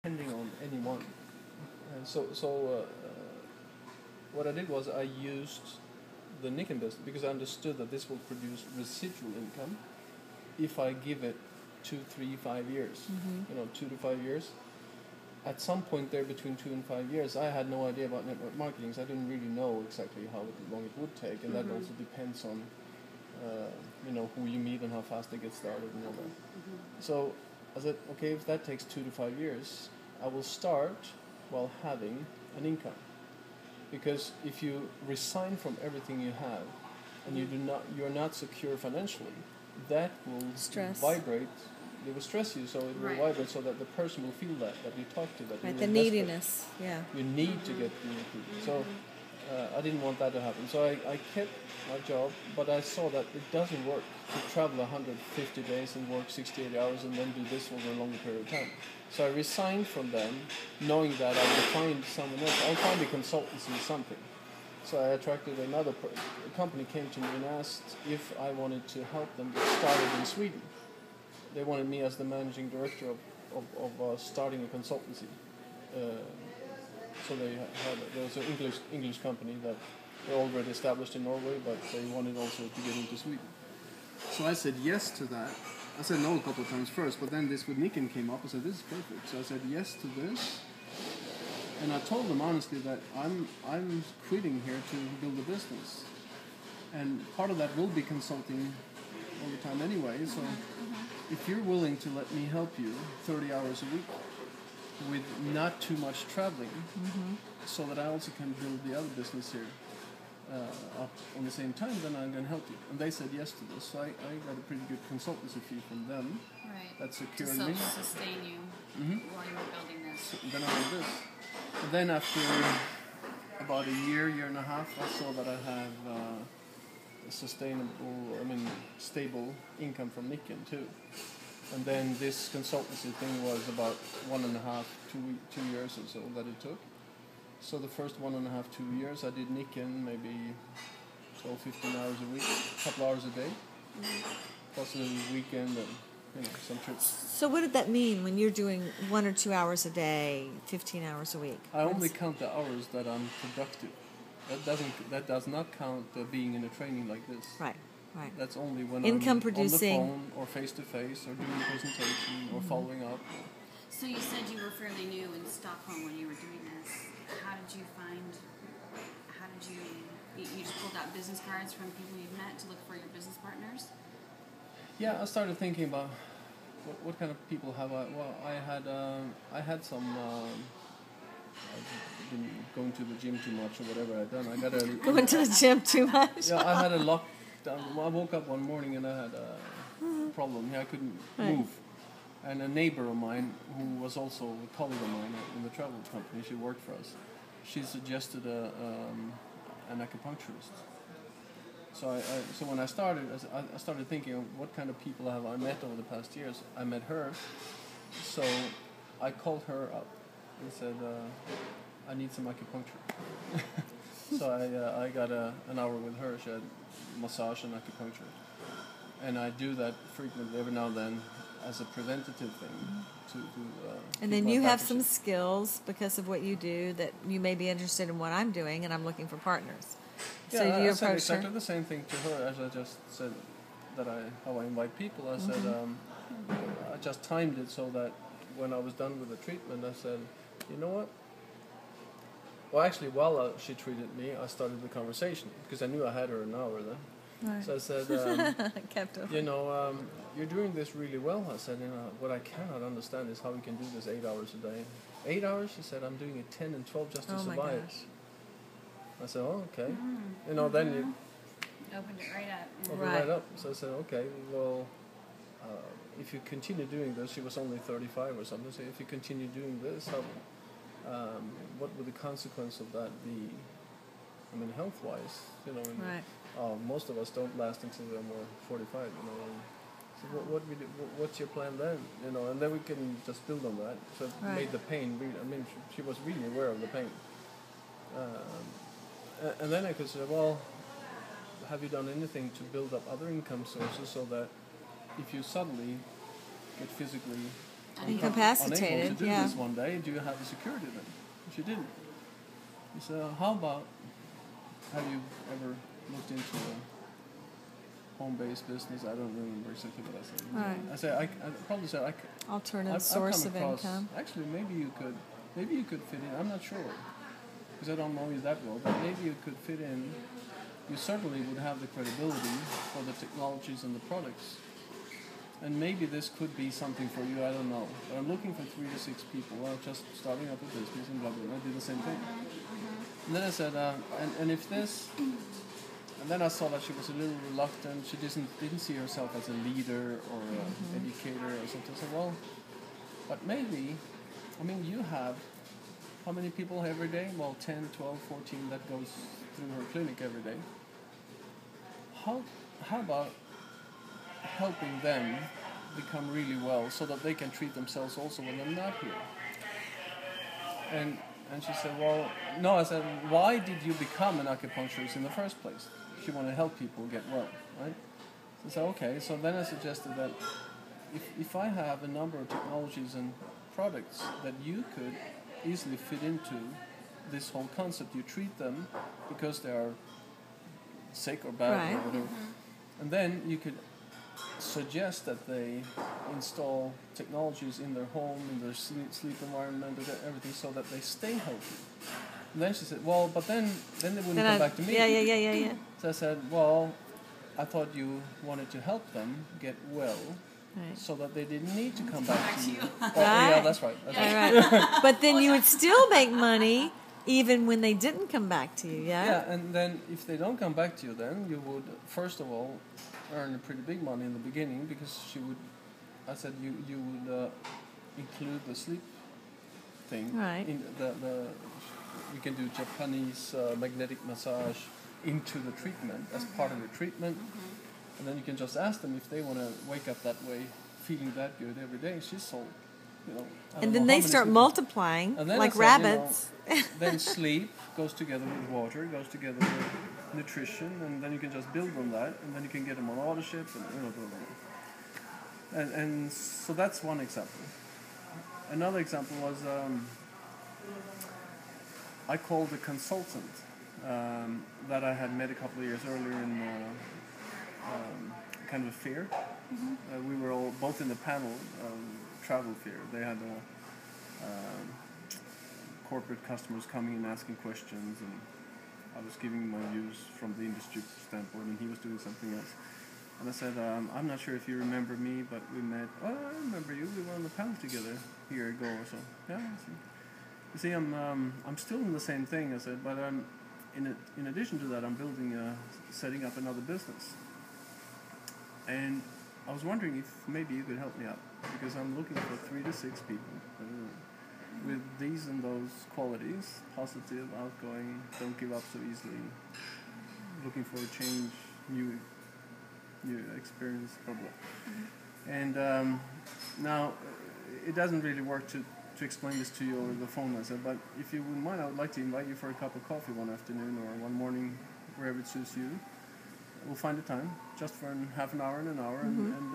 depending on anyone. What I did was I used the Nikon business because I understood that this will produce residual income if I give it 2, 3, 5 years. 2 to 5 years. At some point there between 2 and 5 years, I had no idea about network marketing, so I didn't really know exactly how long it would take, and that also depends on who you meet and how fast they get started and all that. So I said, okay, if that takes 2 to 5 years, I will start while having an income. Because if you resign from everything you have and you're not secure financially, that will vibrate. It will stress you, so it will vibrate, so that the person will feel that you talk to, that the neediness. You need to get the income. So I didn't want that to happen. So I kept my job, but I saw that it doesn't work to travel 150 days and work 68 hours and then do this over a longer period of time. So I resigned from them, knowing that I would find someone else. I'll find a consultancy or something. So I attracted a company came to me and asked if I wanted to help them get started in Sweden. They wanted me as the managing director of starting a consultancy. So there was an English company that they're already established in Norway, but they wanted also to get into Sweden. So I said yes to that. I said no a couple of times first, but then this with Nikon came up. I said this is perfect. So I said yes to this, and I told them honestly that I'm quitting here to build a business, and part of that will be consulting all the time anyway. So if you're willing to let me help you 30 hours a week with not too much traveling, so that I also can build the other business here up on the same time, then I'm going to help you. And they said yes to this. So I got a pretty good consultancy fee from them. Right. That secured to me. sustain you while you were building this. So then I did this. And then after about a year and a half, I saw that I have stable income from Nikon too. And then this consultancy thing was about 1.5, 2 years or so that it took. So the first 1.5, 2 years, I did Nikon maybe 12, 15 hours a week, a couple hours a day, plus a little weekend and some trips. So what did that mean when you're doing 1 or 2 hours a day, 15 hours a week? I only count the hours that I'm productive. That does not count being in a training like this. Right. That's only when income I'm producing on the phone or face to face or doing a presentation or following up. So you said you were fairly new in Stockholm when you were doing this. How did you just pulled out business cards from people you've met to look for your business partners? Yeah, I started thinking about what kind of people have I. Well, I had some. I've been going to the gym too much or whatever I'd done. I got a going to the gym too much. Yeah, I had a lockdown. I woke up one morning and I had a problem. I couldn't move. And a neighbor of mine, who was also a colleague of mine in the travel company, she worked for us. She suggested an acupuncturist. So when I started thinking of what kind of people have I met over the past years. I met her, so I called her up and said, I need some acupuncture. So I got an hour with her. She had massage and acupuncture, and I do that frequently every now and then as a preventative thing to and then you have some skills because of what you do that you may be interested in what I'm doing, and I'm looking for partners. Yeah, so you I said exactly her? the same thing to her as I just said how I invite people. I said I just timed it so that when I was done with the treatment, I said, you know what? Well, actually, while she treated me, I started the conversation because I knew I had her an hour then. Right. So I said, you're doing this really well. I said, what I cannot understand is how we can do this 8 hours a day. 8 hours? She said, I'm doing it 10 and 12 just to survive. My gosh. I said, oh, okay. Then you opened it right up. Opened it right up. So I said, okay, well, if you continue doing this, she was only 35 or something. So if you continue doing this, what would the consequence of that be? I mean, health-wise, most of us don't last until we're more 45. So what's your plan then? And then we can just build on that. So it made the pain. She was really aware of the pain. And then I could say, well, have you done anything to build up other income sources so that if you suddenly get physically Incapacitated, unable to do yeah. this one day, do you have the security then? She didn't. He said, how about, have you ever looked into a home-based business? I don't remember exactly what I said. Right. I said, I probably said, Alternative I've source come of across, income. actually, maybe you could fit in, I'm not sure, because I don't know you that well, but maybe you could fit in. You certainly would have the credibility for the technologies and the products. And maybe this could be something for you, I don't know. But I'm looking for 3 to 6 people. Well, just starting up a business and blah, blah, blah. I did the same thing. And then I said, and if this... And then I saw that she was a little reluctant. She didn't see herself as a leader or an educator or something. So, well, but maybe, I mean, you have, how many people every day? Well, 10, 12, 14 that goes through her clinic every day. How about helping them become really well so that they can treat themselves also when they're not here? And she said, well, no, I said, why did you become an acupuncturist in the first place? She wanted to help people get well, right? So I said, okay, so then I suggested that if I have a number of technologies and products that you could easily fit into this whole concept, you treat them because they are sick or bad Right. or whatever, and then you could suggest that they install technologies in their home, in their sleep environment, everything, so that they stay healthy. And then she said, well, but then they wouldn't come back to me. Yeah. So I said, well, I thought you wanted to help them get well, Right. so that they didn't need to come back to you. Oh, Right. yeah, that's right. That's right. All right. But then you would still make money even when they didn't come back to you, yeah? Yeah, and then if they don't come back to you, then you would, first of all, earn pretty big money in the beginning, because I said you would include the sleep thing. Right. In we can do Japanese magnetic massage into the treatment as part of the treatment. And then you can just ask them if they want to wake up that way, feeling that good every day. She's sold, I don't And know then how they many start sleep- multiplying And then like I said, rabbits. then sleep goes together with water, goes together with nutrition, and then you can just build on that, and then you can get them on authorship, and blah, blah, blah. And so that's one example. Another example was I called a consultant that I had met a couple of years earlier in kind of a fair. We were all both in the panel travel fair. They had corporate customers coming and asking questions, and I was giving my views from the industry standpoint, and he was doing something else. And I said, I'm not sure if you remember me, but we met. Oh, I remember you. We were on the panel together a year ago or so. Yeah. You see, I'm still in the same thing. I said, but I'm in addition to that, I'm setting up another business. And I was wondering if maybe you could help me out, because I'm looking for 3 to 6 people with these and those qualities: positive, outgoing, don't give up so easily, looking for a change, new experience, blah blah. And now it doesn't really work to explain this to you over the phone, I said, but if you wouldn't mind, I would like to invite you for a cup of coffee one afternoon or one morning, wherever it suits you. We'll find a time, just for half an hour and an hour, and